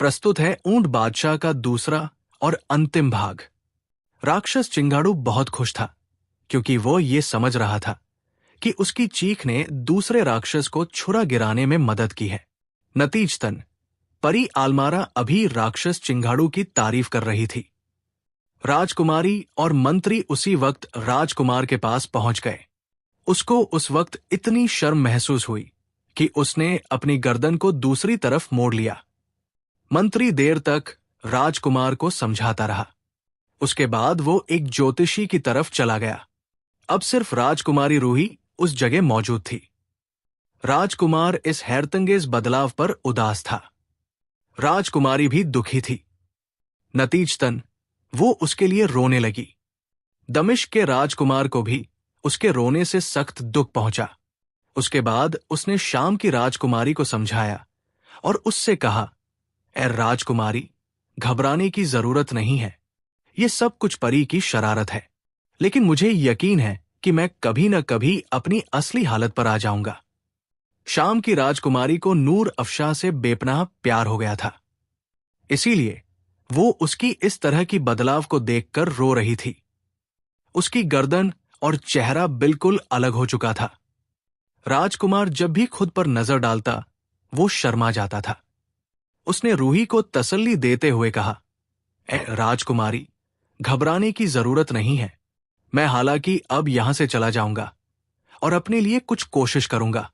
प्रस्तुत है ऊंट बादशाह का दूसरा और अंतिम भाग। राक्षस चिंगाड़ू बहुत खुश था क्योंकि वो ये समझ रहा था कि उसकी चीख ने दूसरे राक्षस को छुरा गिराने में मदद की है। नतीजतन परी आलमारा अभी राक्षस चिंगाड़ू की तारीफ कर रही थी। राजकुमारी और मंत्री उसी वक्त राजकुमार के पास पहुंच गए। उसको उस वक्त इतनी शर्म महसूस हुई कि उसने अपनी गर्दन को दूसरी तरफ मोड़ लिया। मंत्री देर तक राजकुमार को समझाता रहा। उसके बाद वो एक ज्योतिषी की तरफ चला गया। अब सिर्फ राजकुमारी रूही उस जगह मौजूद थी। राजकुमार इस हैरतंगेज बदलाव पर उदास था। राजकुमारी भी दुखी थी। नतीजतन वो उसके लिए रोने लगी। दमिश्क के राजकुमार को भी उसके रोने से सख्त दुख पहुंचा। उसके बाद उसने शाम की राजकुमारी को समझाया और उससे कहा, ए राजकुमारी, घबराने की जरूरत नहीं है। ये सब कुछ परी की शरारत है, लेकिन मुझे यकीन है कि मैं कभी न कभी अपनी असली हालत पर आ जाऊंगा। शाम की राजकुमारी को नूर अफशाह से बेपनाह प्यार हो गया था, इसीलिए वो उसकी इस तरह की बदलाव को देखकर रो रही थी। उसकी गर्दन और चेहरा बिल्कुल अलग हो चुका था। राजकुमार जब भी खुद पर नजर डालता वो शर्मा जाता था। उसने रूही को तसल्ली देते हुए कहा, ए राजकुमारी, घबराने की जरूरत नहीं है। मैं हालांकि अब यहां से चला जाऊंगा और अपने लिए कुछ कोशिश करूंगा,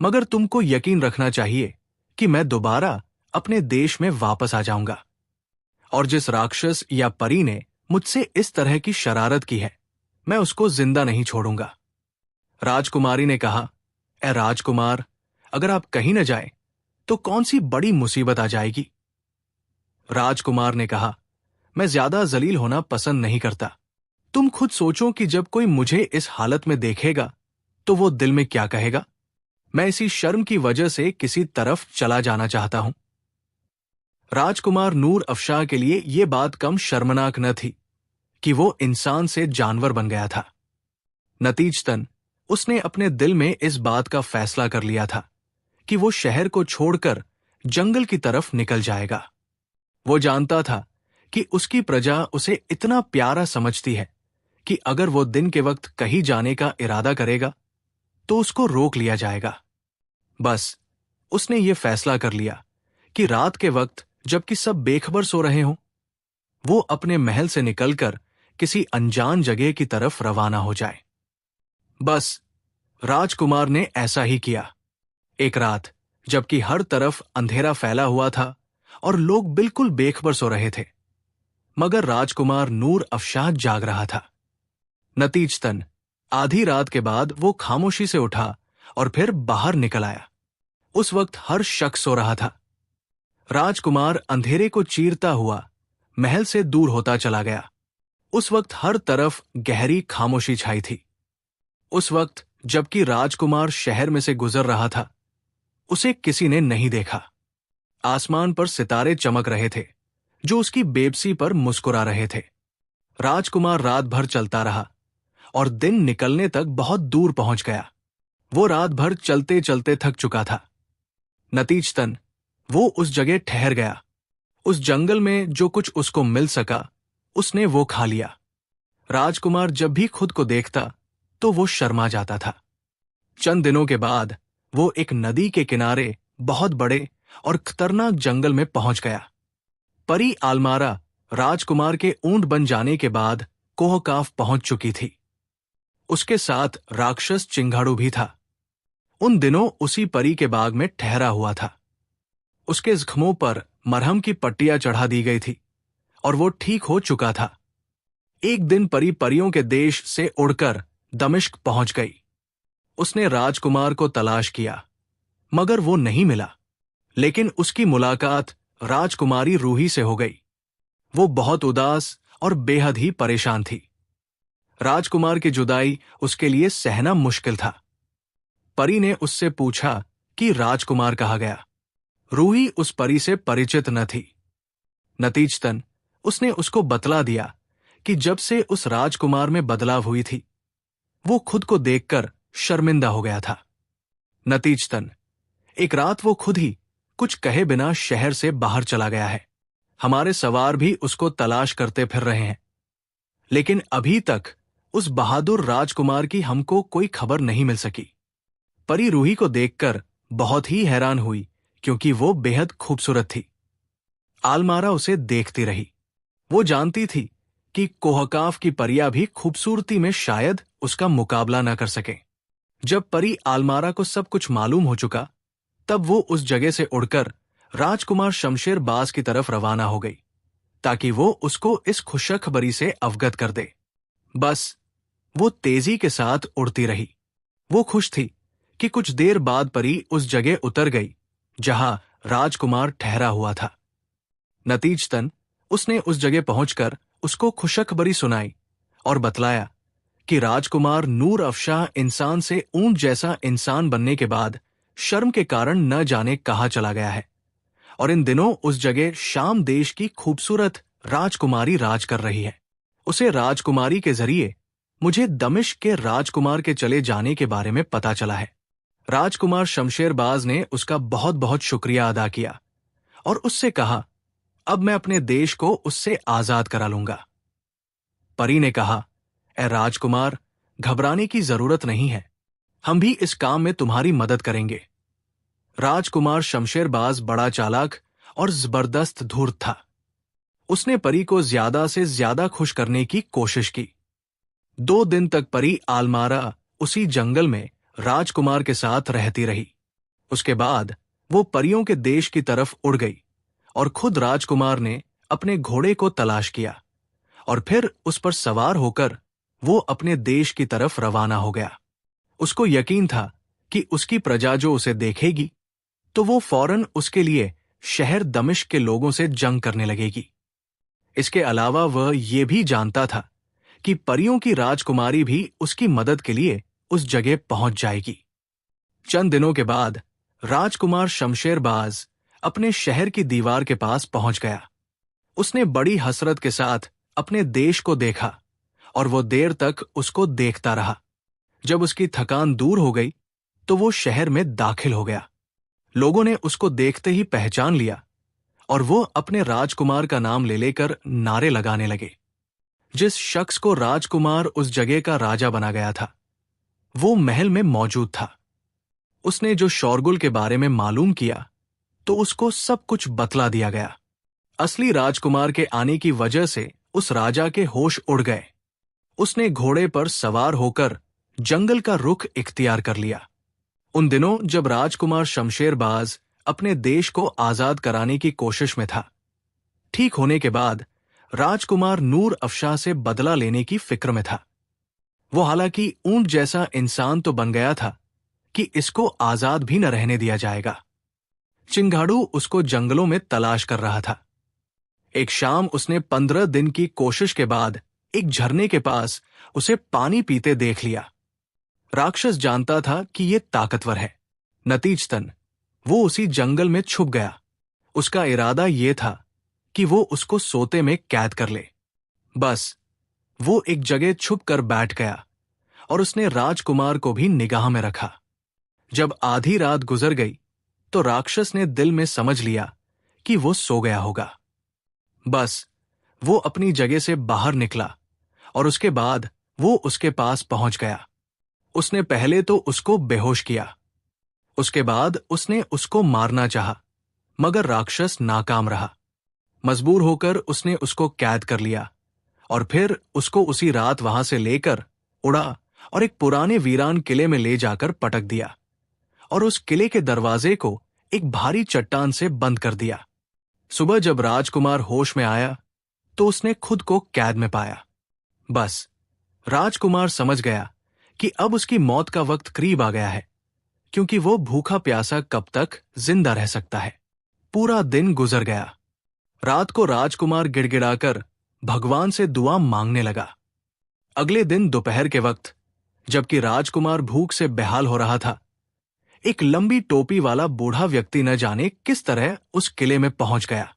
मगर तुमको यकीन रखना चाहिए कि मैं दोबारा अपने देश में वापस आ जाऊंगा। और जिस राक्षस या परी ने मुझसे इस तरह की शरारत की है, मैं उसको जिंदा नहीं छोड़ूंगा। राजकुमारी ने कहा, ए राजकुमार, अगर आप कहीं न जाए तो कौन सी बड़ी मुसीबत आ जाएगी। राजकुमार ने कहा, मैं ज्यादा जलील होना पसंद नहीं करता। तुम खुद सोचो कि जब कोई मुझे इस हालत में देखेगा तो वो दिल में क्या कहेगा। मैं इसी शर्म की वजह से किसी तरफ चला जाना चाहता हूं। राजकुमार नूर अफशाह के लिए यह बात कम शर्मनाक न थी कि वो इंसान से जानवर बन गया था। नतीजतन उसने अपने दिल में इस बात का फैसला कर लिया था कि वो शहर को छोड़कर जंगल की तरफ निकल जाएगा। वो जानता था कि उसकी प्रजा उसे इतना प्यारा समझती है कि अगर वो दिन के वक्त कहीं जाने का इरादा करेगा तो उसको रोक लिया जाएगा। बस उसने ये फैसला कर लिया कि रात के वक्त जबकि सब बेखबर सो रहे हों, वो अपने महल से निकलकर किसी अनजान जगह की तरफ रवाना हो जाए। बस राजकुमार ने ऐसा ही किया। एक रात जबकि हर तरफ अंधेरा फैला हुआ था और लोग बिल्कुल बेखबर सो रहे थे, मगर राजकुमार नूर अफशाह जाग रहा था। नतीजतन आधी रात के बाद वो खामोशी से उठा और फिर बाहर निकल आया। उस वक्त हर शख्स सो रहा था। राजकुमार अंधेरे को चीरता हुआ महल से दूर होता चला गया। उस वक्त हर तरफ गहरी खामोशी छाई थी। उस वक्त जबकि राजकुमार शहर में से गुजर रहा था, उसे किसी ने नहीं देखा। आसमान पर सितारे चमक रहे थे जो उसकी बेबसी पर मुस्कुरा रहे थे। राजकुमार रात भर चलता रहा और दिन निकलने तक बहुत दूर पहुंच गया। वो रात भर चलते चलते थक चुका था। नतीजतन वो उस जगह ठहर गया। उस जंगल में जो कुछ उसको मिल सका उसने वो खा लिया। राजकुमार जब भी खुद को देखता तो वो शर्मा जाता था। चंद दिनों के बाद वो एक नदी के किनारे बहुत बड़े और खतरनाक जंगल में पहुंच गया। परी आलमारा राजकुमार के ऊंट बन जाने के बाद कोहकाफ पहुंच चुकी थी। उसके साथ राक्षस चिंगाड़ू भी था। उन दिनों उसी परी के बाग में ठहरा हुआ था। उसके जख्मों पर मरहम की पट्टियां चढ़ा दी गई थी और वो ठीक हो चुका था। एक दिन परी परियों के देश से उड़कर दमिश्क पहुंच गई। उसने राजकुमार को तलाश किया, मगर वो नहीं मिला। लेकिन उसकी मुलाकात राजकुमारी रूही से हो गई। वो बहुत उदास और बेहद ही परेशान थी। राजकुमार की जुदाई उसके लिए सहना मुश्किल था। परी ने उससे पूछा कि राजकुमार कहाँ गया। रूही उस परी से परिचित न थी। नतीजतन उसने उसको बतला दिया कि जब से उस राजकुमार में बदलाव हुई थी, वो खुद को देखकर शर्मिंदा हो गया था। नतीजतन एक रात वो खुद ही कुछ कहे बिना शहर से बाहर चला गया है। हमारे सवार भी उसको तलाश करते फिर रहे हैं, लेकिन अभी तक उस बहादुर राजकुमार की हमको कोई खबर नहीं मिल सकी। परी रूही को देखकर बहुत ही हैरान हुई, क्योंकि वो बेहद खूबसूरत थी। आलमारा उसे देखती रही। वो जानती थी कि कोहकाफ की परियां भी खूबसूरती में शायद उसका मुकाबला न कर सके। जब परी आलमारा को सब कुछ मालूम हो चुका, तब वो उस जगह से उड़कर राजकुमार शमशेर बाज की तरफ रवाना हो गई, ताकि वो उसको इस खुशखबरी से अवगत कर दे। बस वो तेजी के साथ उड़ती रही। वो खुश थी कि कुछ देर बाद परी उस जगह उतर गई जहां राजकुमार ठहरा हुआ था। नतीजतन उसने उस जगह पहुंचकर उसको खुशखबरी सुनाई और बतलाया कि राजकुमार नूर अफशाह इंसान से ऊंट जैसा इंसान बनने के बाद शर्म के कारण न जाने कहां चला गया है, और इन दिनों उस जगह शाम देश की खूबसूरत राजकुमारी राज कर रही है। उसे राजकुमारी के जरिए मुझे दमिश्क के राजकुमार के चले जाने के बारे में पता चला है। राजकुमार शमशेरबाज ने उसका बहुत बहुत शुक्रिया अदा किया और उससे कहा, अब मैं अपने देश को उससे आजाद करा लूंगा। परी ने कहा, ए राजकुमार, घबराने की जरूरत नहीं है, हम भी इस काम में तुम्हारी मदद करेंगे। राजकुमार शमशेरबाज बड़ा चालाक और जबरदस्त धूर्त था। उसने परी को ज्यादा से ज्यादा खुश करने की कोशिश की। 2 दिन तक परी आलमारा उसी जंगल में राजकुमार के साथ रहती रही। उसके बाद वो परियों के देश की तरफ उड़ गई और खुद राजकुमार ने अपने घोड़े को तलाश किया और फिर उस पर सवार होकर वो अपने देश की तरफ रवाना हो गया। उसको यकीन था कि उसकी प्रजा जो उसे देखेगी तो वो फौरन उसके लिए शहर दमिश्क के लोगों से जंग करने लगेगी। इसके अलावा वह ये भी जानता था कि परियों की राजकुमारी भी उसकी मदद के लिए उस जगह पहुंच जाएगी। चंद दिनों के बाद राजकुमार शमशेरबाज अपने शहर की दीवार के पास पहुंच गया। उसने बड़ी हसरत के साथ अपने देश को देखा और वो देर तक उसको देखता रहा। जब उसकी थकान दूर हो गई तो वो शहर में दाखिल हो गया। लोगों ने उसको देखते ही पहचान लिया और वो अपने राजकुमार का नाम ले लेकर नारे लगाने लगे। जिस शख्स को राजकुमार उस जगह का राजा बना गया था, वो महल में मौजूद था। उसने जो शोरगुल के बारे में मालूम किया तो उसको सब कुछ बतला दिया गया। असली राजकुमार के आने की वजह से उस राजा के होश उड़ गए। उसने घोड़े पर सवार होकर जंगल का रुख इख्तियार कर लिया। उन दिनों जब राजकुमार शमशेरबाज अपने देश को आजाद कराने की कोशिश में था, ठीक होने के बाद राजकुमार नूर अफशाह से बदला लेने की फिक्र में था। वो हालांकि ऊंट जैसा इंसान तो बन गया था कि इसको आजाद भी न रहने दिया जाएगा। चिंगाड़ू उसको जंगलों में तलाश कर रहा था। एक शाम उसने 15 दिन की कोशिश के बाद एक झरने के पास उसे पानी पीते देख लिया। राक्षस जानता था कि ये ताकतवर है। नतीजतन वो उसी जंगल में छुप गया। उसका इरादा ये था कि वो उसको सोते में कैद कर ले। बस वो एक जगह छुप कर बैठ गया और उसने राजकुमार को भी निगाह में रखा। जब आधी रात गुजर गई तो राक्षस ने दिल में समझ लिया कि वो सो गया होगा। बस वो अपनी जगह से बाहर निकला और उसके बाद वो उसके पास पहुंच गया। उसने पहले तो उसको बेहोश किया। उसके बाद उसने उसको मारना चाहा, मगर राक्षस नाकाम रहा। मजबूर होकर उसने उसको कैद कर लिया और फिर उसको उसी रात वहां से लेकर उड़ा और एक पुराने वीरान किले में ले जाकर पटक दिया और उस किले के दरवाजे को एक भारी चट्टान से बंद कर दिया। सुबह जब राजकुमार होश में आया तो उसने खुद को कैद में पाया। बस राजकुमार समझ गया कि अब उसकी मौत का वक्त करीब आ गया है, क्योंकि वो भूखा प्यासा कब तक जिंदा रह सकता है। पूरा दिन गुजर गया। रात को राजकुमार गिड़गिड़ाकर भगवान से दुआ मांगने लगा। अगले दिन दोपहर के वक्त, जबकि राजकुमार भूख से बेहाल हो रहा था, एक लंबी टोपी वाला बूढ़ा व्यक्ति न जाने किस तरह उस किले में पहुंच गया।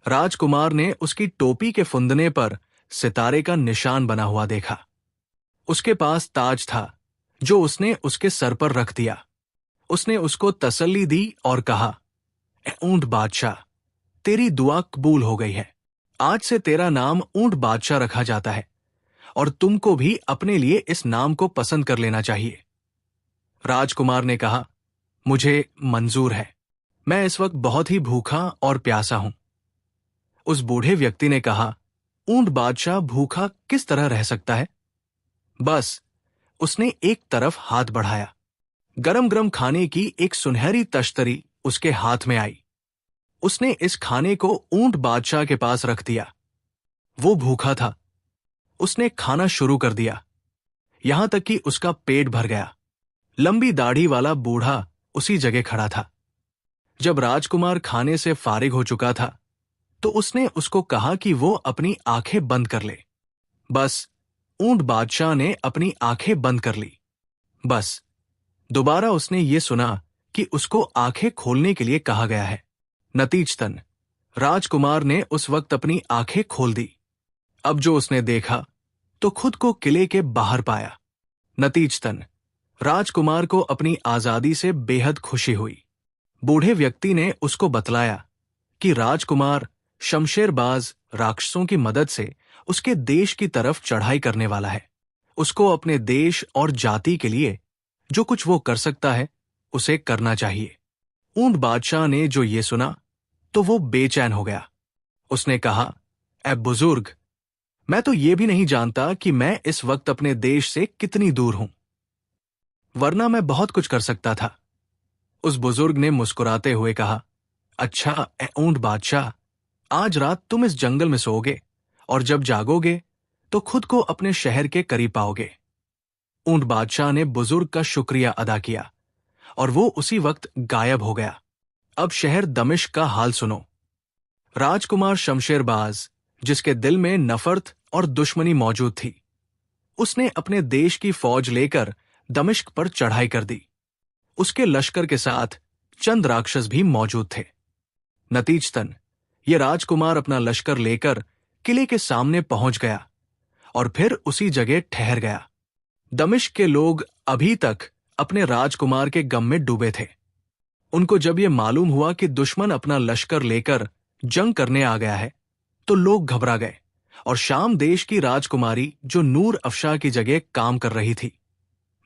राजकुमार ने उसकी टोपी के फुंदने पर सितारे का निशान बना हुआ देखा। उसके पास ताज था जो उसने उसके सर पर रख दिया। उसने उसको तसल्ली दी और कहा, "ए ऊंट बादशाह, तेरी दुआ कबूल हो गई है। आज से तेरा नाम ऊंट बादशाह रखा जाता है और तुमको भी अपने लिए इस नाम को पसंद कर लेना चाहिए।" राजकुमार ने कहा, "मुझे मंजूर है। मैं इस वक्त बहुत ही भूखा और प्यासा हूं।" उस बूढ़े व्यक्ति ने कहा, "ऊंट बादशाह भूखा किस तरह रह सकता है?" बस उसने एक तरफ हाथ बढ़ाया। गरम गरम खाने की एक सुनहरी तश्तरी उसके हाथ में आई। उसने इस खाने को ऊंट बादशाह के पास रख दिया। वो भूखा था। उसने खाना शुरू कर दिया, यहां तक कि उसका पेट भर गया। लंबी दाढ़ी वाला बूढ़ा उसी जगह खड़ा था। जब राजकुमार खाने से फारिग हो चुका था, तो उसने उसको कहा कि वो अपनी आंखें बंद कर ले। बस ऊंट बादशाह ने अपनी आंखें बंद कर ली। बस दोबारा उसने ये सुना कि उसको आंखें खोलने के लिए कहा गया है। नतीजतन राजकुमार ने उस वक्त अपनी आंखें खोल दी। अब जो उसने देखा तो खुद को किले के बाहर पाया। नतीजतन राजकुमार को अपनी आजादी से बेहद खुशी हुई। बूढ़े व्यक्ति ने उसको बतलाया कि राजकुमार शमशेरबाज राक्षसों की मदद से उसके देश की तरफ चढ़ाई करने वाला है। उसको अपने देश और जाति के लिए जो कुछ वो कर सकता है, उसे करना चाहिए। ऊंट बादशाह ने जो ये सुना तो वो बेचैन हो गया। उसने कहा, "ऐ बुजुर्ग, मैं तो ये भी नहीं जानता कि मैं इस वक्त अपने देश से कितनी दूर हूं, वरना मैं बहुत कुछ कर सकता था।" उस बुजुर्ग ने मुस्कुराते हुए कहा, "अच्छा ए ऊंट बादशाह, आज रात तुम इस जंगल में सोओगे और जब जागोगे तो खुद को अपने शहर के करीब पाओगे।" ऊंट बादशाह ने बुजुर्ग का शुक्रिया अदा किया और वो उसी वक्त गायब हो गया। अब शहर दमिश्क का हाल सुनो। राजकुमार शमशेरबाज, जिसके दिल में नफरत और दुश्मनी मौजूद थी, उसने अपने देश की फौज लेकर दमिश्क पर चढ़ाई कर दी। उसके लश्कर के साथ चंद राक्षस भी मौजूद थे। नतीजतन ये राजकुमार अपना लश्कर लेकर किले के सामने पहुंच गया और फिर उसी जगह ठहर गया। दमिश्क के लोग अभी तक अपने राजकुमार के गम में डूबे थे। उनको जब यह मालूम हुआ कि दुश्मन अपना लश्कर लेकर जंग करने आ गया है, तो लोग घबरा गए और शाम देश की राजकुमारी, जो नूर अफशा की जगह काम कर रही थी,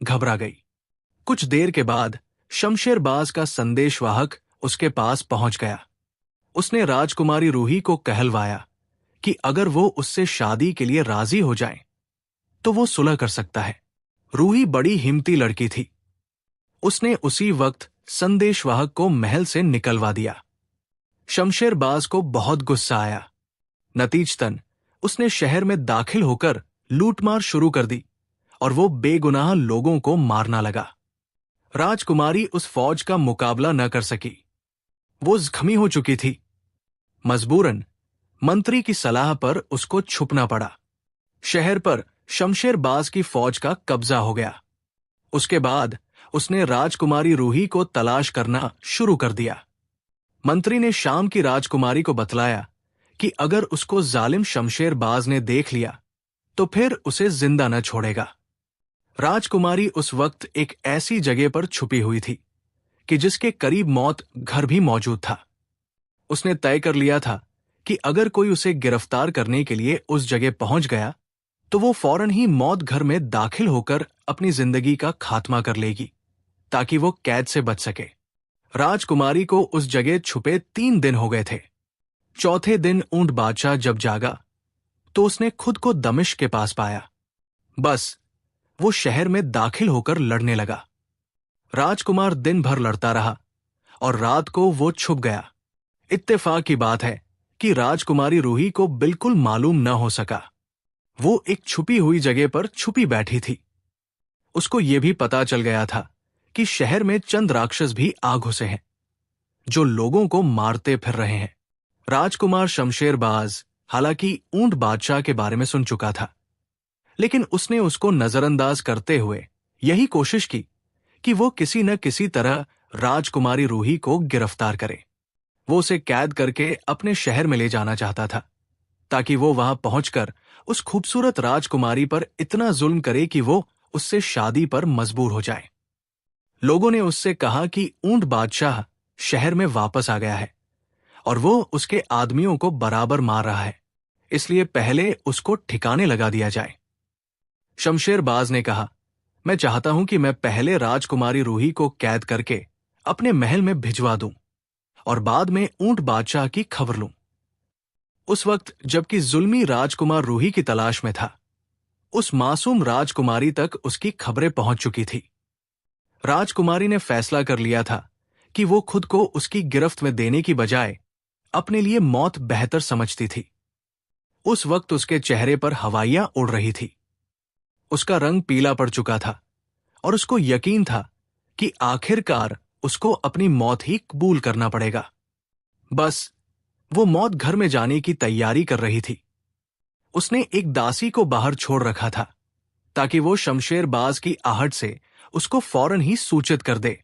घबरा गई। कुछ देर के बाद शमशेरबाज का संदेशवाहक उसके पास पहुंच गया। उसने राजकुमारी रूही को कहलवाया कि अगर वो उससे शादी के लिए राजी हो जाए तो वो सुलह कर सकता है। रूही बड़ी हिम्मती लड़की थी। उसने उसी वक्त संदेशवाहक को महल से निकलवा दिया। शमशेरबाज को बहुत गुस्सा आया। नतीजतन उसने शहर में दाखिल होकर लूटमार शुरू कर दी और वो बेगुनाह लोगों को मारना लगा। राजकुमारी उस फौज का मुकाबला न कर सकी। वो जख्मी हो चुकी थी। मजबूरन मंत्री की सलाह पर उसको छुपना पड़ा। शहर पर शमशेरबाज की फौज का कब्जा हो गया। उसके बाद उसने राजकुमारी रूही को तलाश करना शुरू कर दिया। मंत्री ने शाम की राजकुमारी को बतलाया कि अगर उसको जालिम शमशेरबाज ने देख लिया तो फिर उसे जिंदा न छोड़ेगा। राजकुमारी उस वक्त एक ऐसी जगह पर छुपी हुई थी कि जिसके करीब मौत घर भी मौजूद था। उसने तय कर लिया था कि अगर कोई उसे गिरफ्तार करने के लिए उस जगह पहुंच गया तो वो फौरन ही मौत घर में दाखिल होकर अपनी जिंदगी का खात्मा कर लेगी, ताकि वो कैद से बच सके। राजकुमारी को उस जगह छुपे 3 दिन हो गए थे। चौथे दिन ऊंट बादशाह जब जागा तो उसने खुद को दमिश्क के पास पाया। बस वो शहर में दाखिल होकर लड़ने लगा। राजकुमार दिन भर लड़ता रहा और रात को वो छुप गया। इत्तेफाक की बात है कि राजकुमारी रूही को बिल्कुल मालूम न हो सका। वो एक छुपी हुई जगह पर छुपी बैठी थी। उसको ये भी पता चल गया था कि शहर में चंद राक्षस भी आ घुसे हैं, जो लोगों को मारते फिर रहे हैं। राजकुमार शमशेरबाज हालांकि ऊंट बादशाह के बारे में सुन चुका था, लेकिन उसने उसको नजरअंदाज करते हुए यही कोशिश की कि वो किसी न किसी तरह राजकुमारी रूही को गिरफ्तार करे। वो उसे कैद करके अपने शहर में ले जाना चाहता था, ताकि वो वहां पहुंचकर उस खूबसूरत राजकुमारी पर इतना जुल्म करे कि वो उससे शादी पर मजबूर हो जाए। लोगों ने उससे कहा कि ऊंट बादशाह शहर में वापस आ गया है और वो उसके आदमियों को बराबर मार रहा है, इसलिए पहले उसको ठिकाने लगा दिया जाए। शमशेरबाज ने कहा, मैं चाहता हूं कि मैं पहले राजकुमारी रूही को कैद करके अपने महल में भिजवा दूं और बाद में ऊंट बादशाह की खबर लूं। उस वक्त जबकि जुल्मी राजकुमार रूही की तलाश में था, उस मासूम राजकुमारी तक उसकी खबरें पहुंच चुकी थी। राजकुमारी ने फैसला कर लिया था कि वो खुद को उसकी गिरफ्त में देने की बजाय अपने लिए मौत बेहतर समझती थी। उस वक्त उसके चेहरे पर हवाइयां उड़ रही थी। उसका रंग पीला पड़ चुका था और उसको यकीन था कि आखिरकार उसको अपनी मौत ही कबूल करना पड़ेगा। बस वो मौत घर में जाने की तैयारी कर रही थी। उसने एक दासी को बाहर छोड़ रखा था ताकि वो शमशेरबाज की आहट से उसको फौरन ही सूचित कर दे।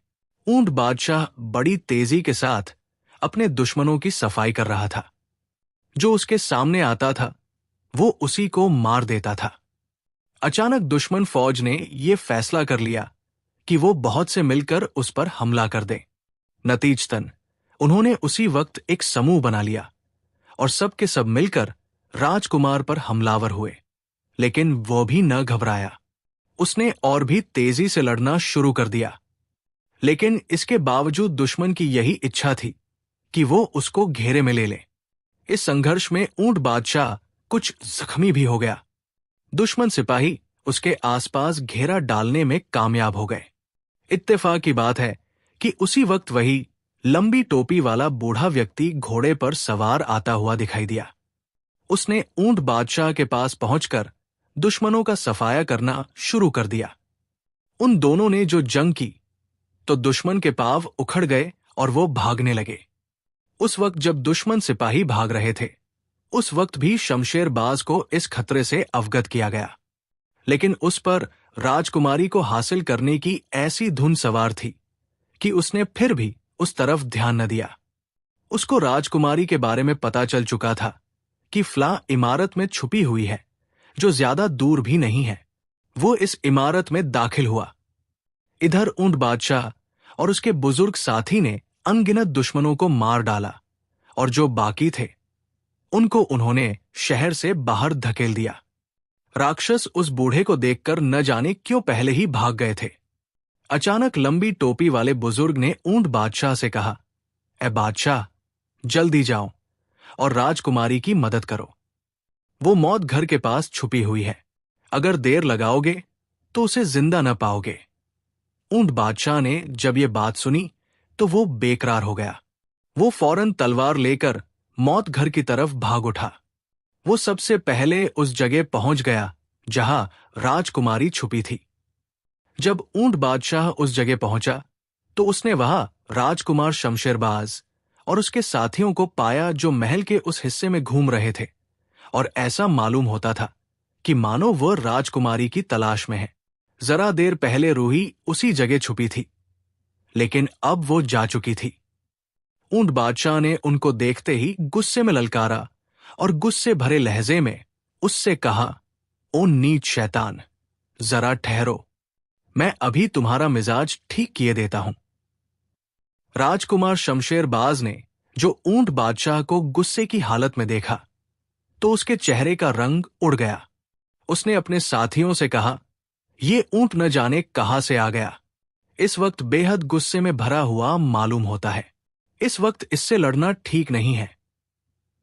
ऊंट बादशाह बड़ी तेजी के साथ अपने दुश्मनों की सफाई कर रहा था। जो उसके सामने आता था वो उसी को मार देता था। अचानक दुश्मन फौज ने यह फैसला कर लिया कि वो बहुत से मिलकर उस पर हमला कर दे। नतीजतन उन्होंने उसी वक्त एक समूह बना लिया और सब के सब मिलकर राजकुमार पर हमलावर हुए। लेकिन वो भी न घबराया। उसने और भी तेजी से लड़ना शुरू कर दिया। लेकिन इसके बावजूद दुश्मन की यही इच्छा थी कि वो उसको घेरे में ले ले। इस संघर्ष में ऊंट बादशाह कुछ जख्मी भी हो गया। दुश्मन सिपाही उसके आसपास घेरा डालने में कामयाब हो गए। इत्तेफाक की बात है कि उसी वक्त वही लंबी टोपी वाला बूढ़ा व्यक्ति घोड़े पर सवार आता हुआ दिखाई दिया। उसने ऊंट बादशाह के पास पहुंचकर दुश्मनों का सफाया करना शुरू कर दिया। उन दोनों ने जो जंग की तो दुश्मन के पांव उखड़ गए और वो भागने लगे। उस वक्त जब दुश्मन सिपाही भाग रहे थे, उस वक्त भी शमशेरबाज को इस खतरे से अवगत किया गया। लेकिन उस पर राजकुमारी को हासिल करने की ऐसी धुन सवार थी कि उसने फिर भी उस तरफ ध्यान न दिया। उसको राजकुमारी के बारे में पता चल चुका था कि फ्ला इमारत में छुपी हुई है, जो ज्यादा दूर भी नहीं है। वो इस इमारत में दाखिल हुआ। इधर ऊंट बादशाह और उसके बुजुर्ग साथी ने अनगिनत दुश्मनों को मार डाला और जो बाकी थे उनको उन्होंने शहर से बाहर धकेल दिया। राक्षस उस बूढ़े को देखकर न जाने क्यों पहले ही भाग गए थे। अचानक लंबी टोपी वाले बुजुर्ग ने ऊंट बादशाह से कहा, ए बादशाह, जल्दी जाओ और राजकुमारी की मदद करो। वो मौत घर के पास छुपी हुई है। अगर देर लगाओगे तो उसे जिंदा न पाओगे। ऊंट बादशाह ने जब ये बात सुनी तो वो बेकरार हो गया। वो फौरन तलवार लेकर मौत घर की तरफ भाग उठा। वो सबसे पहले उस जगह पहुंच गया जहां राजकुमारी छुपी थी। जब ऊंट बादशाह उस जगह पहुंचा तो उसने वहां राजकुमार शमशेरबाज और उसके साथियों को पाया जो महल के उस हिस्से में घूम रहे थे, और ऐसा मालूम होता था कि मानो वो राजकुमारी की तलाश में है। जरा देर पहले रूही उसी जगह छुपी थी, लेकिन अब वो जा चुकी थी। ऊंट बादशाह ने उनको देखते ही गुस्से में ललकारा और गुस्से भरे लहजे में उससे कहा, ओ नीच शैतान, जरा ठहरो, मैं अभी तुम्हारा मिजाज ठीक किए देता हूं। राजकुमार शमशेरबाज ने जो ऊंट बादशाह को गुस्से की हालत में देखा तो उसके चेहरे का रंग उड़ गया। उसने अपने साथियों से कहा, ये ऊंट न जाने कहां से आ गया। इस वक्त बेहद गुस्से में भरा हुआ मालूम होता है। इस वक्त इससे लड़ना ठीक नहीं है।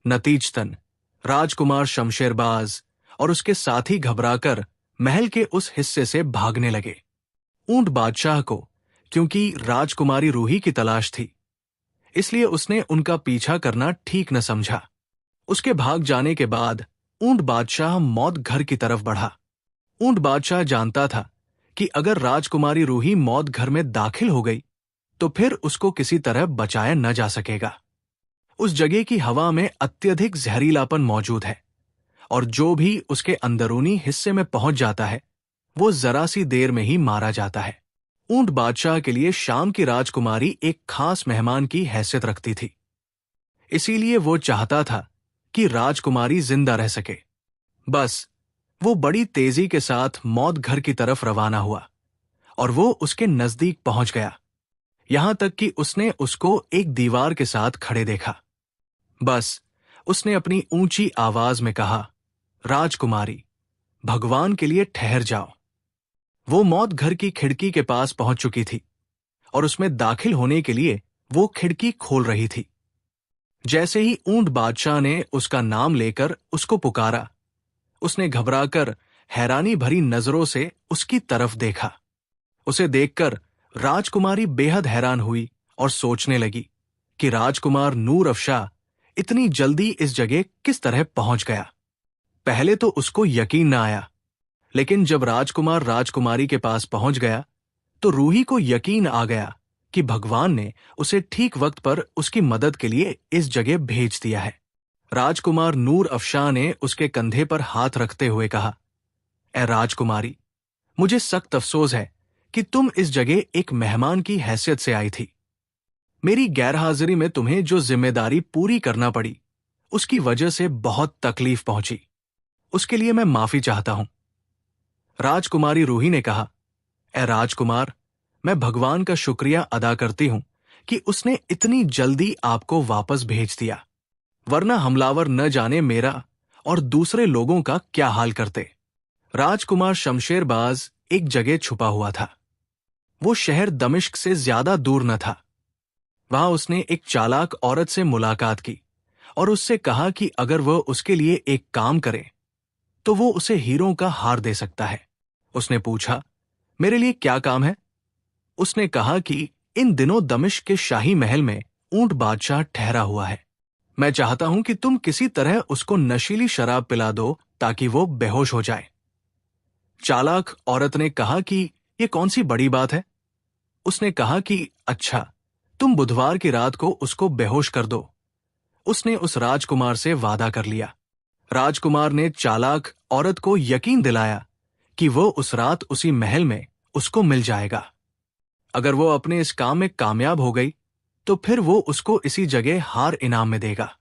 नतीजतन राजकुमार शमशेरबाज और उसके साथी घबराकर महल के उस हिस्से से भागने लगे। ऊंट बादशाह को क्योंकि राजकुमारी रूही की तलाश थी, इसलिए उसने उनका पीछा करना ठीक न समझा। उसके भाग जाने के बाद ऊंट बादशाह मौत घर की तरफ बढ़ा। ऊंट बादशाह जानता था कि अगर राजकुमारी रूही मौत घर में दाखिल हो गई तो फिर उसको किसी तरह बचाया न जा सकेगा। उस जगह की हवा में अत्यधिक जहरीलापन मौजूद है और जो भी उसके अंदरूनी हिस्से में पहुंच जाता है वो जरा सी देर में ही मारा जाता है। ऊंट बादशाह के लिए शाम की राजकुमारी एक खास मेहमान की हैसियत रखती थी, इसीलिए वो चाहता था कि राजकुमारी जिंदा रह सके। बस वो बड़ी तेजी के साथ मौत घर की तरफ रवाना हुआ और वो उसके नजदीक पहुंच गया। यहां तक कि उसने उसको एक दीवार के साथ खड़े देखा। बस उसने अपनी ऊंची आवाज में कहा, राजकुमारी, भगवान के लिए ठहर जाओ। वो मौत घर की खिड़की के पास पहुंच चुकी थी और उसमें दाखिल होने के लिए वो खिड़की खोल रही थी। जैसे ही ऊंट बादशाह ने उसका नाम लेकर उसको पुकारा, उसने घबराकर हैरानी भरी नजरों से उसकी तरफ देखा। उसे देखकर राजकुमारी बेहद हैरान हुई और सोचने लगी कि राजकुमार नूर अफशाह इतनी जल्दी इस जगह किस तरह पहुंच गया। पहले तो उसको यकीन न आया, लेकिन जब राजकुमार राजकुमारी के पास पहुंच गया तो रूही को यकीन आ गया कि भगवान ने उसे ठीक वक्त पर उसकी मदद के लिए इस जगह भेज दिया है। राजकुमार नूर अफशाह ने उसके कंधे पर हाथ रखते हुए कहा, ए राजकुमारी, मुझे सख्त अफसोस है कि तुम इस जगह एक मेहमान की हैसियत से आई थी। मेरी गैरहाजिरी में तुम्हें जो जिम्मेदारी पूरी करना पड़ी, उसकी वजह से बहुत तकलीफ पहुंची। उसके लिए मैं माफी चाहता हूं। राजकुमारी रूही ने कहा, ए राजकुमार, मैं भगवान का शुक्रिया अदा करती हूं कि उसने इतनी जल्दी आपको वापस भेज दिया, वरना हमलावर न जाने मेरा और दूसरे लोगों का क्या हाल करते। राजकुमार शमशेरबाज एक जगह छुपा हुआ था। वो शहर दमिश्क से ज्यादा दूर न था। वहां उसने एक चालाक औरत से मुलाकात की और उससे कहा कि अगर वह उसके लिए एक काम करे तो वो उसे हीरों का हार दे सकता है। उसने पूछा, मेरे लिए क्या काम है? उसने कहा कि इन दिनों दमिश्क के शाही महल में ऊंट बादशाह ठहरा हुआ है। मैं चाहता हूं कि तुम किसी तरह उसको नशीली शराब पिला दो ताकि वो बेहोश हो जाए। चालाक औरत ने कहा कि ये कौन सी बड़ी बात है? उसने कहा कि अच्छा, तुम बुधवार की रात को उसको बेहोश कर दो। उसने उस राजकुमार से वादा कर लिया। राजकुमार ने चालाक औरत को यकीन दिलाया कि वो उस रात उसी महल में उसको मिल जाएगा। अगर वो अपने इस काम में कामयाब हो गई तो फिर वो उसको इसी जगह हार इनाम में देगा।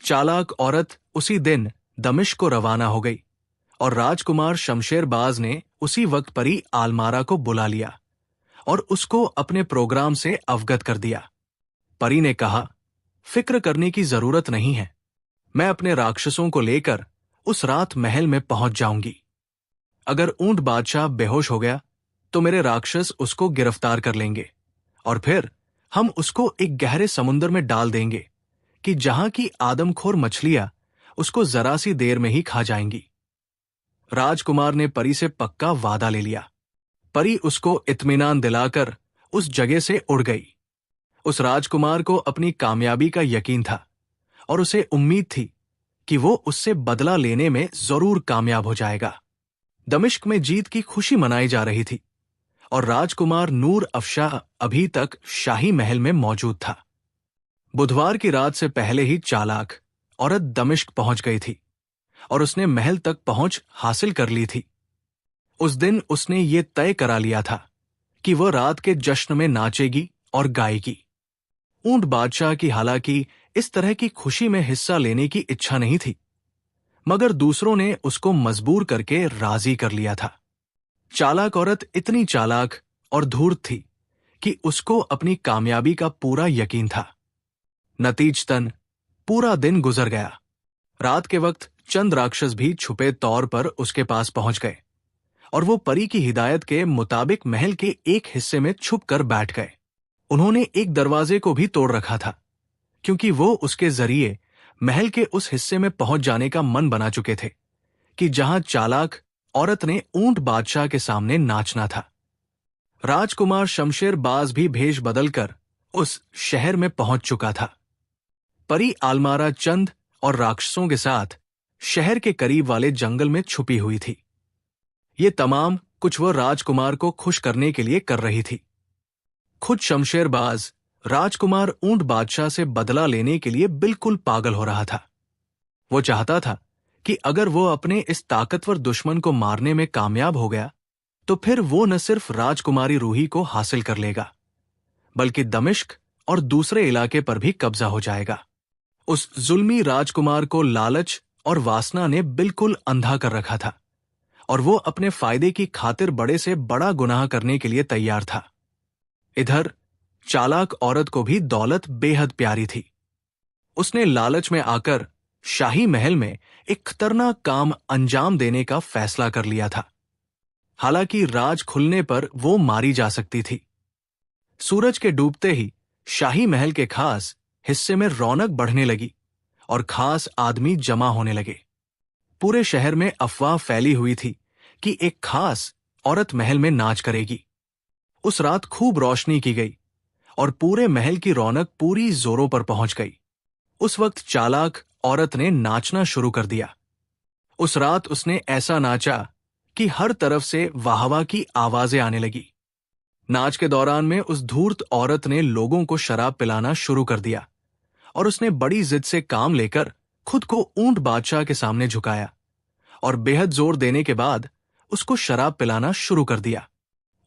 चालाक औरत उसी दिन दमिश्क को रवाना हो गई और राजकुमार शमशेरबाज ने उसी वक्त परी आलमारा को बुला लिया और उसको अपने प्रोग्राम से अवगत कर दिया। परी ने कहा, फिक्र करने की जरूरत नहीं है, मैं अपने राक्षसों को लेकर उस रात महल में पहुंच जाऊंगी। अगर ऊंट बादशाह बेहोश हो गया तो मेरे राक्षस उसको गिरफ्तार कर लेंगे और फिर हम उसको एक गहरे समुद्र में डाल देंगे कि जहां की आदमखोर मछलियां उसको जरा सी देर में ही खा जाएंगी। राजकुमार ने परी से पक्का वादा ले लिया। परी उसको इत्मीनान दिलाकर उस जगह से उड़ गई। उस राजकुमार को अपनी कामयाबी का यकीन था और उसे उम्मीद थी कि वो उससे बदला लेने में जरूर कामयाब हो जाएगा। दमिश्क में जीत की खुशी मनाई जा रही थी और राजकुमार नूर अफशाह अभी तक शाही महल में मौजूद था। बुधवार की रात से पहले ही चालाक औरत दमिश्क पहुंच गई थी और उसने महल तक पहुंच हासिल कर ली थी। उस दिन उसने ये तय करा लिया था कि वह रात के जश्न में नाचेगी और गाएगी। ऊंट बादशाह की हालांकि इस तरह की खुशी में हिस्सा लेने की इच्छा नहीं थी, मगर दूसरों ने उसको मजबूर करके राजी कर लिया था। चालाक औरत इतनी चालाक और धूर्त थी कि उसको अपनी कामयाबी का पूरा यकीन था। नतीजतन पूरा दिन गुजर गया। रात के वक्त चंद राक्षस भी छुपे तौर पर उसके पास पहुंच गए और वो परी की हिदायत के मुताबिक महल के एक हिस्से में छुप कर बैठ गए। उन्होंने एक दरवाजे को भी तोड़ रखा था, क्योंकि वो उसके जरिए महल के उस हिस्से में पहुंच जाने का मन बना चुके थे कि जहां चालाक औरत ने ऊंट बादशाह के सामने नाचना था। राजकुमार शमशेरबाज भी भेष बदलकर उस शहर में पहुंच चुका था। परी आलमारा चंद और राक्षसों के साथ शहर के करीब वाले जंगल में छुपी हुई थी। ये तमाम कुछ वह राजकुमार को खुश करने के लिए कर रही थी। खुद शमशेरबाज राजकुमार ऊंट बादशाह से बदला लेने के लिए बिल्कुल पागल हो रहा था। वो चाहता था कि अगर वो अपने इस ताकतवर दुश्मन को मारने में कामयाब हो गया तो फिर वो न सिर्फ राजकुमारी रूही को हासिल कर लेगा, बल्कि दमिश्क और दूसरे इलाके पर भी कब्जा हो जाएगा। उस जुल्मी राजकुमार को लालच और वासना ने बिल्कुल अंधा कर रखा था और वो अपने फायदे की खातिर बड़े से बड़ा गुनाह करने के लिए तैयार था। इधर चालाक औरत को भी दौलत बेहद प्यारी थी। उसने लालच में आकर शाही महल में एक खतरनाक काम अंजाम देने का फैसला कर लिया था। हालांकि राज खुलने पर वो मारी जा सकती थी। सूरज के डूबते ही शाही महल के खास हिस्से में रौनक बढ़ने लगी और खास आदमी जमा होने लगे। पूरे शहर में अफवाह फैली हुई थी कि एक खास औरत महल में नाच करेगी। उस रात खूब रोशनी की गई और पूरे महल की रौनक पूरी जोरों पर पहुंच गई। उस वक्त चालाक औरत ने नाचना शुरू कर दिया। उस रात उसने ऐसा नाचा कि हर तरफ से वाहवा की आवाजें आने लगी। नाच के दौरान में उस धूर्त औरत ने लोगों को शराब पिलाना शुरू कर दिया और उसने बड़ी जिद से काम लेकर खुद को ऊंट बादशाह के सामने झुकाया और बेहद जोर देने के बाद उसको शराब पिलाना शुरू कर दिया।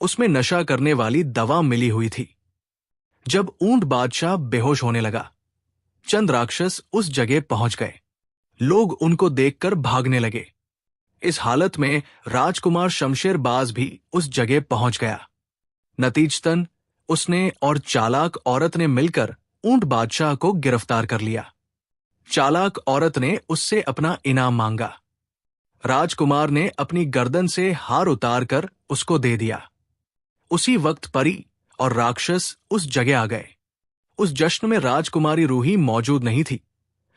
उसमें नशा करने वाली दवा मिली हुई थी। जब ऊंट बादशाह बेहोश होने लगा, चंद राक्षस उस जगह पहुंच गए। लोग उनको देखकर भागने लगे। इस हालत में राजकुमार शमशेरबाज भी उस जगह पहुंच गया। नतीजतन उसने और चालाक औरत ने मिलकर ऊंट बादशाह को गिरफ्तार कर लिया। चालाक औरत ने उससे अपना इनाम मांगा। राजकुमार ने अपनी गर्दन से हार उतार कर उसको दे दिया। उसी वक्त परी और राक्षस उस जगह आ गए। उस जश्न में राजकुमारी रूही मौजूद नहीं थी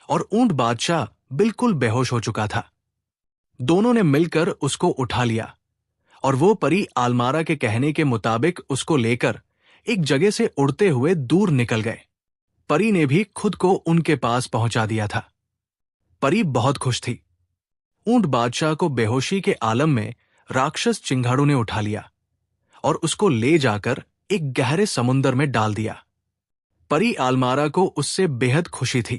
और ऊंट बादशाह बिल्कुल बेहोश हो चुका था। दोनों ने मिलकर उसको उठा लिया और वो परी आलमारा के कहने के मुताबिक उसको लेकर एक जगह से उड़ते हुए दूर निकल गए। परी ने भी खुद को उनके पास पहुंचा दिया था। परी बहुत खुश थी। ऊंट बादशाह को बेहोशी के आलम में राक्षस चिंगाड़ू ने उठा लिया और उसको ले जाकर एक गहरे समुंदर में डाल दिया। परी आलमारा को उससे बेहद खुशी थी।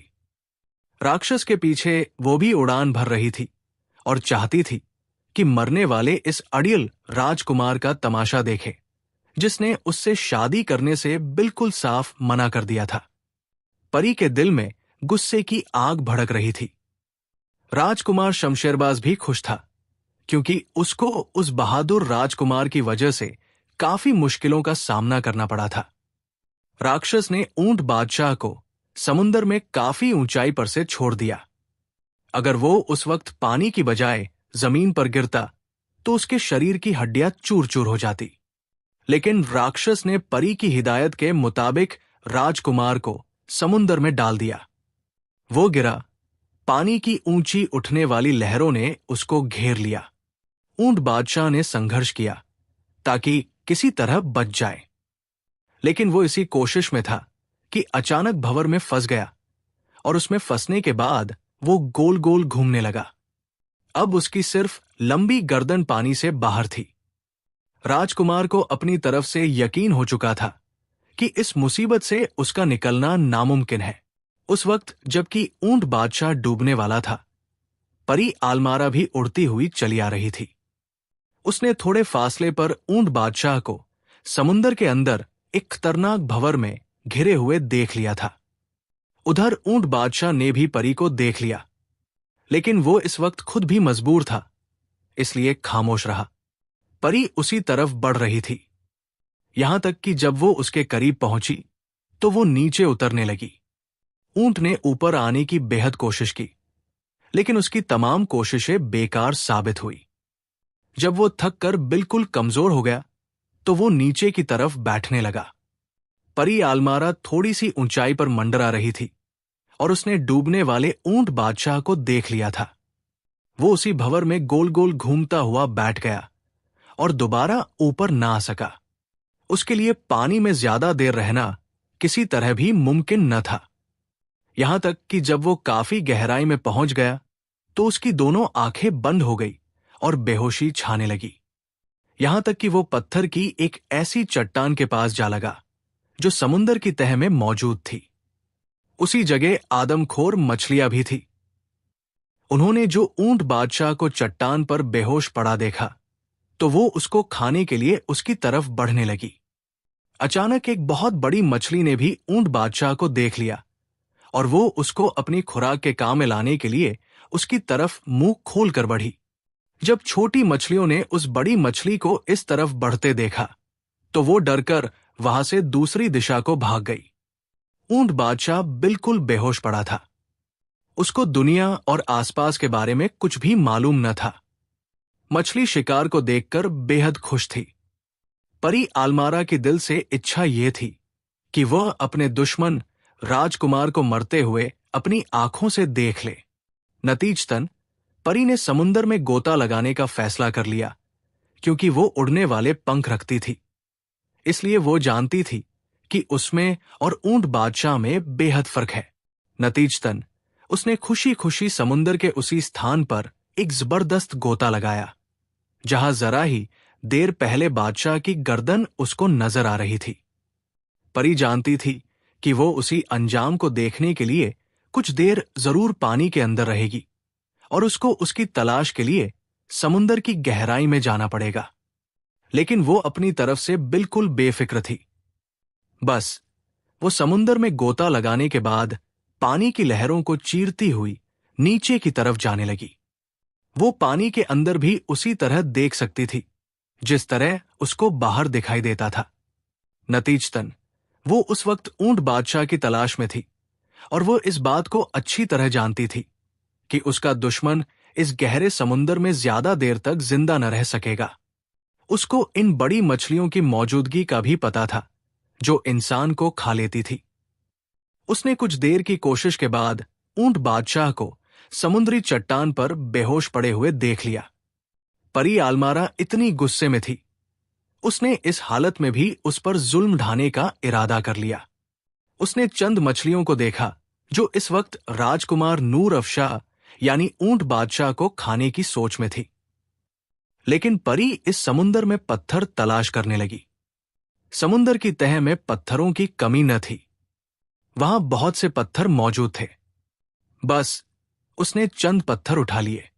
राक्षस के पीछे वो भी उड़ान भर रही थी और चाहती थी कि मरने वाले इस अड़ियल राजकुमार का तमाशा देखे, जिसने उससे शादी करने से बिल्कुल साफ मना कर दिया था। परी के दिल में गुस्से की आग भड़क रही थी। राजकुमार शमशेरबाज भी खुश था, क्योंकि उसको उस बहादुर राजकुमार की वजह से काफी मुश्किलों का सामना करना पड़ा था। राक्षस ने ऊंट बादशाह को समुंदर में काफी ऊंचाई पर से छोड़ दिया। अगर वो उस वक्त पानी की बजाय जमीन पर गिरता तो उसके शरीर की हड्डियां चूर चूर हो जाती। लेकिन राक्षस ने परी की हिदायत के मुताबिक राजकुमार को समुंदर में डाल दिया। वो गिरा। पानी की ऊंची उठने वाली लहरों ने उसको घेर लिया। ऊंट बादशाह ने संघर्ष किया ताकि किसी तरह बच जाए, लेकिन वो इसी कोशिश में था कि अचानक भंवर में फंस गया और उसमें फंसने के बाद वो गोल गोल घूमने लगा। अब उसकी सिर्फ लंबी गर्दन पानी से बाहर थी। राजकुमार को अपनी तरफ से यकीन हो चुका था कि इस मुसीबत से उसका निकलना नामुमकिन है। उस वक्त जबकि ऊंट बादशाह डूबने वाला था, परी आलमारा भी उड़ती हुई चली आ रही थी। उसने थोड़े फासले पर ऊंट बादशाह को समुंदर के अंदर एक खतरनाक भंवर में घिरे हुए देख लिया था। उधर ऊंट बादशाह ने भी परी को देख लिया, लेकिन वो इस वक्त खुद भी मजबूर था, इसलिए खामोश रहा। परी उसी तरफ बढ़ रही थी। यहां तक कि जब वो उसके करीब पहुंची तो वो नीचे उतरने लगी। ऊंट ने ऊपर आने की बेहद कोशिश की, लेकिन उसकी तमाम कोशिशें बेकार साबित हुई। जब वो थक कर बिल्कुल कमजोर हो गया तो वो नीचे की तरफ बैठने लगा। परी आलमारा थोड़ी सी ऊंचाई पर मंडरा रही थी और उसने डूबने वाले ऊंट बादशाह को देख लिया था। वो उसी भंवर में गोल गोल घूमता हुआ बैठ गया और दोबारा ऊपर ना आ सका। उसके लिए पानी में ज्यादा देर रहना किसी तरह भी मुमकिन न था। यहां तक कि जब वो काफी गहराई में पहुंच गया तो उसकी दोनों आंखें बंद हो गई और बेहोशी छाने लगी। यहां तक कि वो पत्थर की एक ऐसी चट्टान के पास जा लगा जो समुंदर की तह में मौजूद थी। उसी जगह आदमखोर मछलियां भी थी। उन्होंने जो ऊंट बादशाह को चट्टान पर बेहोश पड़ा देखा तो वो उसको खाने के लिए उसकी तरफ बढ़ने लगी। अचानक एक बहुत बड़ी मछली ने भी ऊंट बादशाह को देख लिया और वो उसको अपनी खुराक के काम में लाने के लिए उसकी तरफ मुंह खोल कर बढ़ी। जब छोटी मछलियों ने उस बड़ी मछली को इस तरफ बढ़ते देखा तो वो डरकर वहां से दूसरी दिशा को भाग गई। ऊंट बादशाह बिल्कुल बेहोश पड़ा था। उसको दुनिया और आसपास के बारे में कुछ भी मालूम न था। मछली शिकार को देखकर बेहद खुश थी। परी आलमारा की दिल से इच्छा ये थी कि वह अपने दुश्मन राजकुमार को मरते हुए अपनी आंखों से देख ले। नतीजतन परी ने समुंदर में गोता लगाने का फैसला कर लिया, क्योंकि वो उड़ने वाले पंख रखती थी। इसलिए वो जानती थी कि उसमें और ऊंट बादशाह में बेहद फर्क है। नतीजतन उसने खुशी खुशी समुंदर के उसी स्थान पर एक जबरदस्त गोता लगाया, जहां जरा ही देर पहले बादशाह की गर्दन उसको नजर आ रही थी। परी जानती थी कि वो उसी अंजाम को देखने के लिए कुछ देर जरूर पानी के अंदर रहेगी और उसको उसकी तलाश के लिए समुंदर की गहराई में जाना पड़ेगा। लेकिन वो अपनी तरफ से बिल्कुल बेफिक्र थी। बस वो समुंदर में गोता लगाने के बाद पानी की लहरों को चीरती हुई नीचे की तरफ जाने लगी। वो पानी के अंदर भी उसी तरह देख सकती थी जिस तरह उसको बाहर दिखाई देता था। नतीजतन वो उस वक्त ऊंट बादशाह की तलाश में थी और वो इस बात को अच्छी तरह जानती थी कि उसका दुश्मन इस गहरे समुंदर में ज्यादा देर तक जिंदा न रह सकेगा। उसको इन बड़ी मछलियों की मौजूदगी का भी पता था जो इंसान को खा लेती थी। उसने कुछ देर की कोशिश के बाद ऊंट बादशाह को समुद्री चट्टान पर बेहोश पड़े हुए देख लिया। परी आलमारा इतनी गुस्से में थी, उसने इस हालत में भी उस पर जुल्म ढाने का इरादा कर लिया। उसने चंद मछलियों को देखा जो इस वक्त राजकुमार नूर अफशाह यानी ऊंट बादशाह को खाने की सोच में थी। लेकिन परी इस समुंदर में पत्थर तलाश करने लगी। समुंदर की तह में पत्थरों की कमी न थी, वहां बहुत से पत्थर मौजूद थे। बस उसने चंद पत्थर उठा लिए।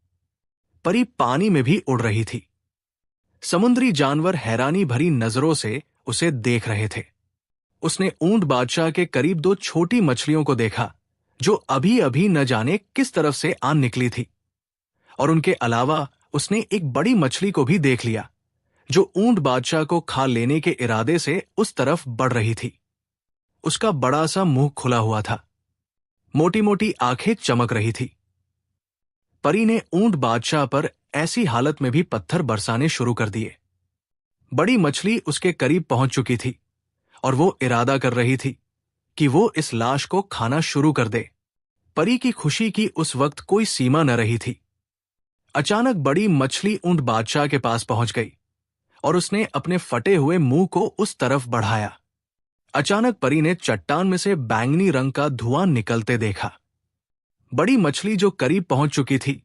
परी पानी में भी उड़ रही थी। समुद्री जानवर हैरानी भरी नजरों से उसे देख रहे थे। उसने ऊंट बादशाह के करीब दो छोटी मछलियों को देखा जो अभी अभी न जाने किस तरफ से आ निकली थी, और उनके अलावा उसने एक बड़ी मछली को भी देख लिया जो ऊंट बादशाह को खा लेने के इरादे से उस तरफ बढ़ रही थी। उसका बड़ा सा मुंह खुला हुआ था, मोटी मोटी आंखें चमक रही थी। परी ने ऊंट बादशाह पर ऐसी हालत में भी पत्थर बरसाने शुरू कर दिए। बड़ी मछली उसके करीब पहुंच चुकी थी और वो इरादा कर रही थी कि वो इस लाश को खाना शुरू कर दे। परी की खुशी की उस वक्त कोई सीमा न रही थी। अचानक बड़ी मछली ऊंट बादशाह के पास पहुंच गई और उसने अपने फटे हुए मुंह को उस तरफ बढ़ाया। अचानक परी ने चट्टान में से बैंगनी रंग का धुआं निकलते देखा। बड़ी मछली जो करीब पहुंच चुकी थी,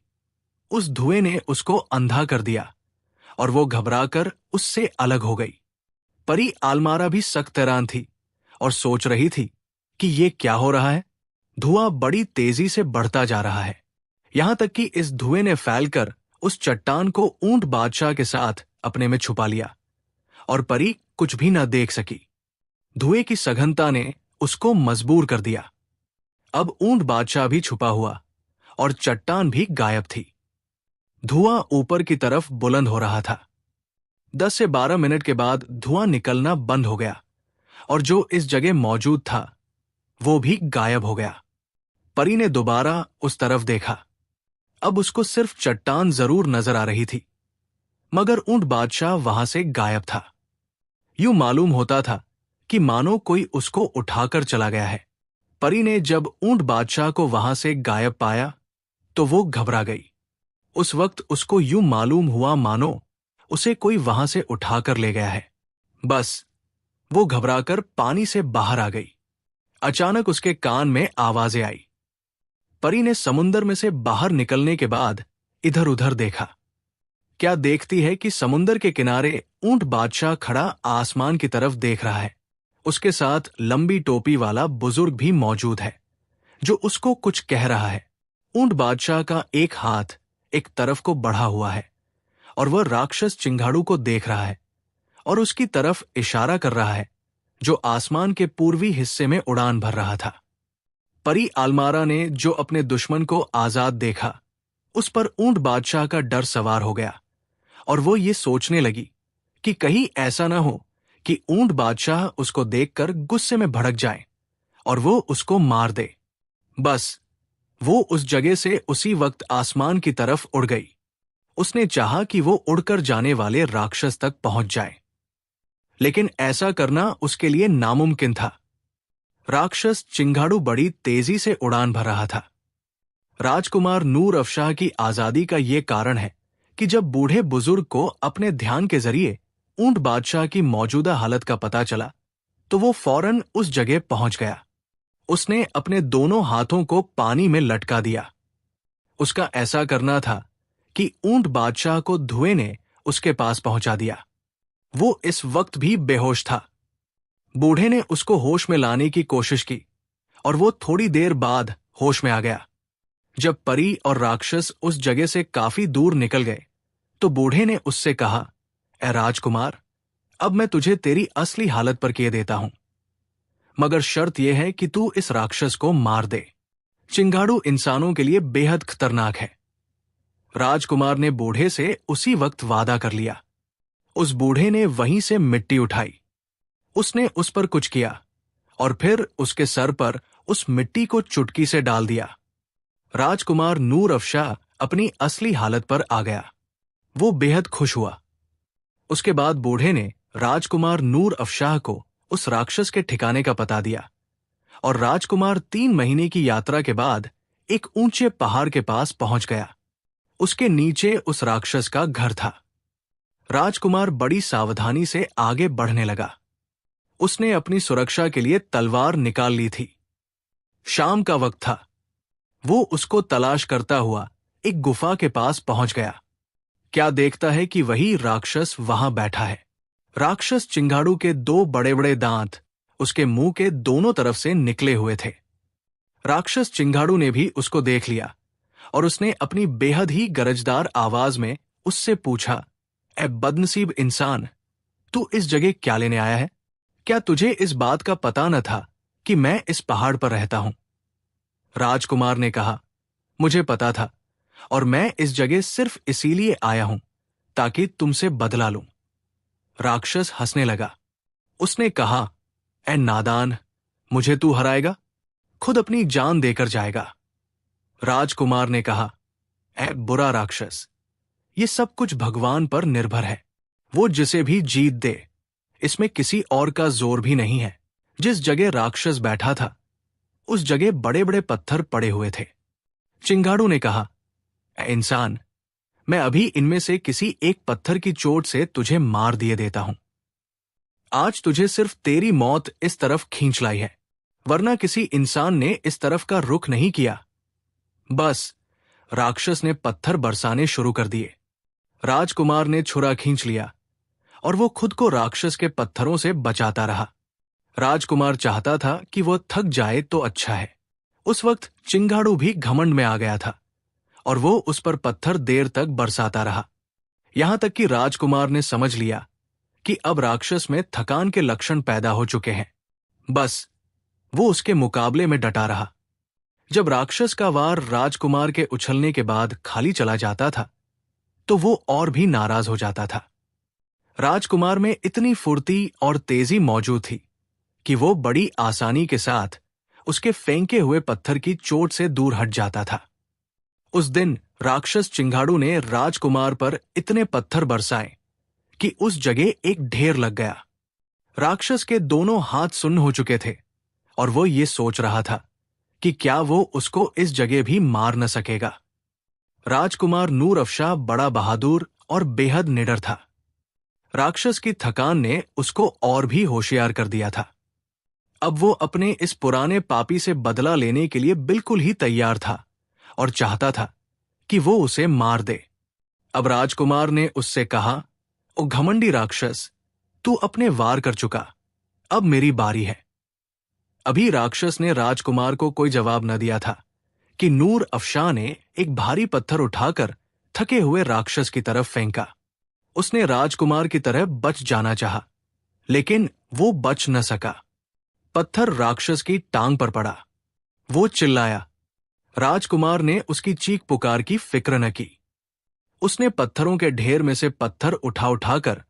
उस धुएं ने उसको अंधा कर दिया और वो घबराकर उससे अलग हो गई। परी आलमारा भी सख्त हैरान थी और सोच रही थी कि ये क्या हो रहा है। धुआं बड़ी तेजी से बढ़ता जा रहा है, यहां तक कि इस धुएं ने फैलकर उस चट्टान को ऊंट बादशाह के साथ अपने में छुपा लिया और परी कुछ भी न देख सकी। धुएं की सघनता ने उसको मजबूर कर दिया। अब ऊंट बादशाह भी छुपा हुआ और चट्टान भी गायब थी। धुआं ऊपर की तरफ बुलंद हो रहा था। 10 से 12 मिनट के बाद धुआं निकलना बंद हो गया और जो इस जगह मौजूद था वो भी गायब हो गया। परी ने दोबारा उस तरफ देखा। अब उसको सिर्फ चट्टान जरूर नजर आ रही थी, मगर ऊंट बादशाह वहां से गायब था। यूं मालूम होता था कि मानो कोई उसको उठाकर चला गया है। परी ने जब ऊंट बादशाह को वहां से गायब पाया तो वो घबरा गई। उस वक्त उसको यूं मालूम हुआ मानो उसे कोई वहां से उठाकर ले गया है। बस वो घबराकर पानी से बाहर आ गई। अचानक उसके कान में आवाजें आई। परी ने समुंदर में से बाहर निकलने के बाद इधर उधर देखा। क्या देखती है कि समुंदर के किनारे ऊंट बादशाह खड़ा आसमान की तरफ देख रहा है। उसके साथ लंबी टोपी वाला बुजुर्ग भी मौजूद है जो उसको कुछ कह रहा है। ऊंट बादशाह का एक हाथ एक तरफ को बढ़ा हुआ है और वह राक्षस चिंगाड़ू को देख रहा है और उसकी तरफ इशारा कर रहा है जो आसमान के पूर्वी हिस्से में उड़ान भर रहा था। परी आलमारा ने जो अपने दुश्मन को आजाद देखा, उस पर ऊंट बादशाह का डर सवार हो गया और वो ये सोचने लगी कि कहीं ऐसा न हो कि ऊंट बादशाह उसको देखकर गुस्से में भड़क जाए और वो उसको मार दे। बस वो उस जगह से उसी वक्त आसमान की तरफ उड़ गई। उसने चाहा कि वो उड़कर जाने वाले राक्षस तक पहुंच जाए, लेकिन ऐसा करना उसके लिए नामुमकिन था। राक्षस चिंगाड़ू बड़ी तेजी से उड़ान भर रहा था। राजकुमार नूर अफशाह की आजादी का ये कारण है कि जब बूढ़े बुजुर्ग को अपने ध्यान के जरिए ऊंट बादशाह की मौजूदा हालत का पता चला, तो वो फौरन उस जगह पहुंच गया। उसने अपने दोनों हाथों को पानी में लटका दिया। उसका ऐसा करना था कि ऊंट बादशाह को धुएं ने उसके पास पहुंचा दिया। वो इस वक्त भी बेहोश था। बूढ़े ने उसको होश में लाने की कोशिश की और वो थोड़ी देर बाद होश में आ गया। जब परी और राक्षस उस जगह से काफी दूर निकल गए, तो बूढ़े ने उससे कहा, ए राजकुमार, अब मैं तुझे तेरी असली हालत पर किए देता हूं, मगर शर्त यह है कि तू इस राक्षस को मार दे। चिंगाड़ू इंसानों के लिए बेहद खतरनाक है। राजकुमार ने बूढ़े से उसी वक्त वादा कर लिया। उस बूढ़े ने वहीं से मिट्टी उठाई। उसने उस पर कुछ किया और फिर उसके सर पर उस मिट्टी को चुटकी से डाल दिया। राजकुमार नूर अफशाह अपनी असली हालत पर आ गया। वो बेहद खुश हुआ। उसके बाद बूढ़े ने राजकुमार नूर अफशाह को उस राक्षस के ठिकाने का पता दिया और राजकुमार 3 महीने की यात्रा के बाद एक ऊंचे पहाड़ के पास पहुंच गया। उसके नीचे उस राक्षस का घर था। राजकुमार बड़ी सावधानी से आगे बढ़ने लगा। उसने अपनी सुरक्षा के लिए तलवार निकाल ली थी। शाम का वक्त था। वो उसको तलाश करता हुआ एक गुफा के पास पहुंच गया। क्या देखता है कि वही राक्षस वहां बैठा है। राक्षस चिंगाड़ू के 2 बड़े बड़े दांत उसके मुंह के दोनों तरफ से निकले हुए थे। राक्षस चिंगाड़ू ने भी उसको देख लिया और उसने अपनी बेहद ही गरजदार आवाज में उससे पूछा, ए बदनसीब इंसान, तू इस जगह क्या लेने आया है? क्या तुझे इस बात का पता न था कि मैं इस पहाड़ पर रहता हूं? राजकुमार ने कहा, मुझे पता था और मैं इस जगह सिर्फ इसीलिए आया हूं ताकि तुमसे बदला लूं। राक्षस हंसने लगा। उसने कहा, ए नादान, मुझे तू हराएगा? खुद अपनी जान देकर जाएगा। राजकुमार ने कहा, ए बुरा राक्षस, ये सब कुछ भगवान पर निर्भर है। वो जिसे भी जीत दे, इसमें किसी और का जोर भी नहीं है। जिस जगह राक्षस बैठा था, उस जगह बड़े बड़े पत्थर पड़े हुए थे। चिंगाड़ू ने कहा, ए इंसान, मैं अभी इनमें से किसी एक पत्थर की चोट से तुझे मार दिए देता हूं। आज तुझे सिर्फ तेरी मौत इस तरफ खींच लाई है, वरना किसी इंसान ने इस तरफ का रुख नहीं किया। बस राक्षस ने पत्थर बरसाने शुरू कर दिए। राजकुमार ने छुरा खींच लिया और वो खुद को राक्षस के पत्थरों से बचाता रहा। राजकुमार चाहता था कि वो थक जाए तो अच्छा है। उस वक्त चिंगाड़ू भी घमंड में आ गया था और वो उस पर पत्थर देर तक बरसाता रहा, यहां तक कि राजकुमार ने समझ लिया कि अब राक्षस में थकान के लक्षण पैदा हो चुके हैं। बस वो उसके मुकाबले में डटा रहा। जब राक्षस का वार राजकुमार के उछलने के बाद खाली चला जाता था, तो वो और भी नाराज हो जाता था। राजकुमार में इतनी फुर्ती और तेजी मौजूद थी कि वो बड़ी आसानी के साथ उसके फेंके हुए पत्थर की चोट से दूर हट जाता था। उस दिन राक्षस चिंगाड़ू ने राजकुमार पर इतने पत्थर बरसाए कि उस जगह एक ढेर लग गया। राक्षस के दोनों हाथ सुन्न हो चुके थे और वो ये सोच रहा था कि क्या वो उसको इस जगह भी मार न सकेगा। राजकुमार नूर अफशाह बड़ा बहादुर और बेहद निडर था। राक्षस की थकान ने उसको और भी होशियार कर दिया था। अब वो अपने इस पुराने पापी से बदला लेने के लिए बिल्कुल ही तैयार था और चाहता था कि वो उसे मार दे। अब राजकुमार ने उससे कहा, ओ घमंडी राक्षस, तू अपने वार कर चुका, अब मेरी बारी है। अभी राक्षस ने राजकुमार को कोई जवाब न दिया था कि नूर अफशाह ने एक भारी पत्थर उठाकर थके हुए राक्षस की तरफ फेंका। उसने राजकुमार की तरह बच जाना चाहा, लेकिन वो बच न सका। पत्थर राक्षस की टांग पर पड़ा। वो चिल्लाया। राजकुमार ने उसकी चीख पुकार की फिक्र न की। उसने पत्थरों के ढेर में से पत्थर उठा उठाकर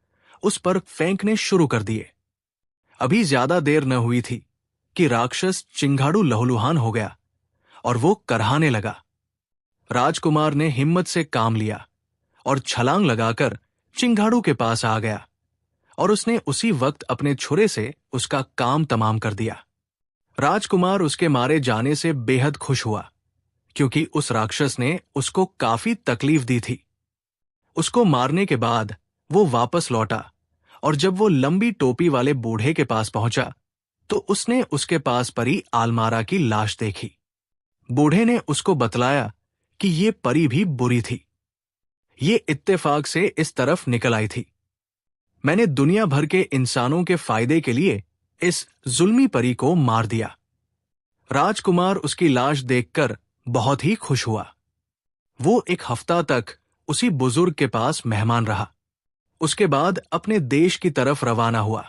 उस पर फेंकने शुरू कर दिए। अभी ज्यादा देर न हुई थी कि राक्षस चिंगाड़ू लहूलुहान हो गया और वो करहाने लगा। राजकुमार ने हिम्मत से काम लिया और छलांग लगाकर चिंगाड़ू के पास आ गया और उसने उसी वक्त अपने छुरे से उसका काम तमाम कर दिया। राजकुमार उसके मारे जाने से बेहद खुश हुआ, क्योंकि उस राक्षस ने उसको काफी तकलीफ दी थी। उसको मारने के बाद वो वापस लौटा और जब वो लंबी टोपी वाले बूढ़े के पास पहुंचा तो उसने उसके पास पड़ी आलमारा की लाश देखी। बूढ़े ने उसको बतलाया कि ये परी भी बुरी थी। ये इत्तेफाक से इस तरफ निकल आई थी। मैंने दुनिया भर के इंसानों के फायदे के लिए इस जुल्मी परी को मार दिया। राजकुमार उसकी लाश देखकर बहुत ही खुश हुआ। वो एक हफ्ता तक उसी बुजुर्ग के पास मेहमान रहा। उसके बाद अपने देश की तरफ रवाना हुआ।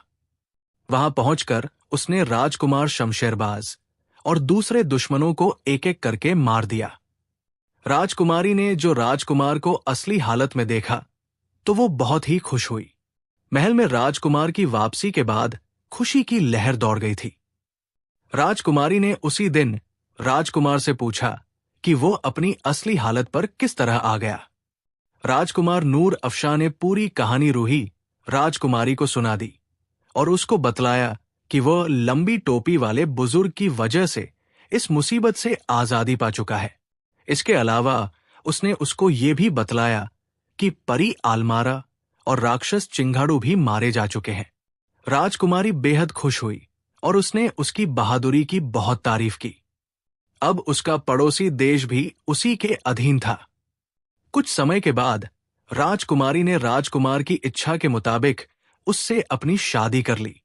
वहां पहुंचकर उसने राजकुमार शमशेरबाज और दूसरे दुश्मनों को एक एक करके मार दिया। राजकुमारी ने जो राजकुमार को असली हालत में देखा तो वो बहुत ही खुश हुई। महल में राजकुमार की वापसी के बाद खुशी की लहर दौड़ गई थी। राजकुमारी ने उसी दिन राजकुमार से पूछा कि वो अपनी असली हालत पर किस तरह आ गया। राजकुमार नूर अफशां ने पूरी कहानी रूही राजकुमारी को सुना दी और उसको बतलाया कि वह लंबी टोपी वाले बुजुर्ग की वजह से इस मुसीबत से आजादी पा चुका है। इसके अलावा उसने उसको ये भी बतलाया कि परी आलमारा और राक्षस चिंगाड़ू भी मारे जा चुके हैं। राजकुमारी बेहद खुश हुई और उसने उसकी बहादुरी की बहुत तारीफ की। अब उसका पड़ोसी देश भी उसी के अधीन था। कुछ समय के बाद राजकुमारी ने राजकुमार की इच्छा के मुताबिक उससे अपनी शादी कर ली।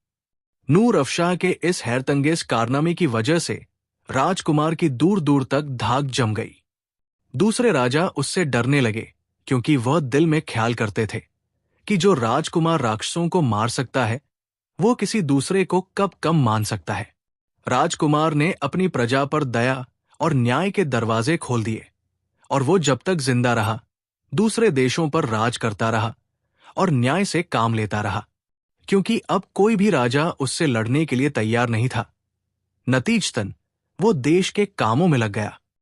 नूर अफशां के इस हैरतंगेज कारनामे की वजह से राजकुमार की दूर दूर तक धाक जम गई। दूसरे राजा उससे डरने लगे, क्योंकि वह दिल में ख्याल करते थे कि जो राजकुमार राक्षसों को मार सकता है वो किसी दूसरे को कब कम मान सकता है। राजकुमार ने अपनी प्रजा पर दया और न्याय के दरवाजे खोल दिए और वो जब तक जिंदा रहा दूसरे देशों पर राज करता रहा और न्याय से काम लेता रहा, क्योंकि अब कोई भी राजा उससे लड़ने के लिए तैयार नहीं था। नतीजतन वो देश के कामों में लग गया।